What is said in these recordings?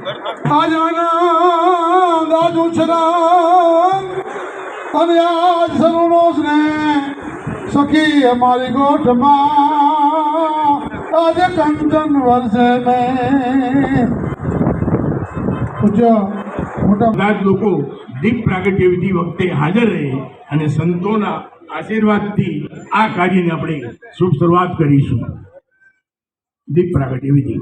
આજ આનંદ ઉછરામ અને આજ સર્વનો સ્નેહ સખી અમારી ગોઠમાં આજે કંચન વર્ષે મેં પૂજ્ય મોટા બધા જ લોકો દીપ પ્રાગટ્ય વિધિ વખતે હાજર રહે અને સંતોના આશીર્વાદથી આ કાર્યને આપણે શુભ શરૂઆત કરીશું. દીપ પ્રાગટ્ય વિધિ.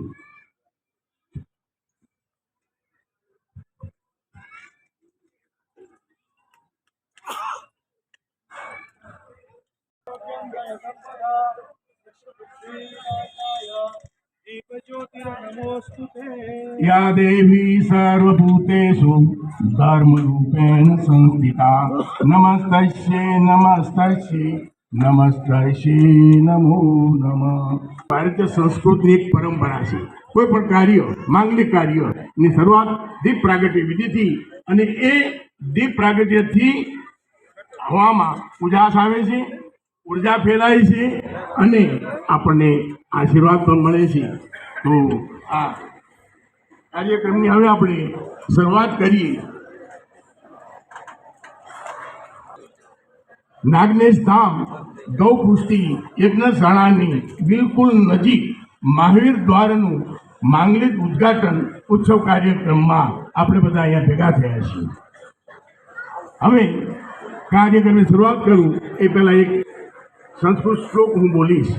या देवी सर्वभूतेषु धर्मरूपेण संस्थिता नमस्तस्यै नमस्तस्यै નમસ્તે નમો નમઃ. ભારતીય સંસ્કૃતિની એક પરંપરા છે. કોઈ પણ કાર્ય માંગલિક કાર્યની શરૂઆત દીપ પ્રાગટ્ય વિધિથી અને એ દીપ પ્રાગટ્યથી હવામાં ઉજાસ આવે છે, ઉર્જા ફેલાય છે અને આપણને આશીર્વાદ પણ મળે છે. તો આ કાર્યક્રમની હવે આપણે શરૂઆત કરીએ. નાગનેશ ધામ ગૌપુષ્ટિ યજ્ઞશાળાની બિલકુલ નજીક મહાવીર દ્વારનું માંગલિક ઉદ્ઘાટન ઉત્સવ કાર્યક્રમમાં આપણે બધા અહીંયા ભેગા થયા છીએ. હવે કાર્યક્રમની શરૂઆત કરું એ પહેલાં એક સંસ્કૃત શ્લોક હું બોલીશ.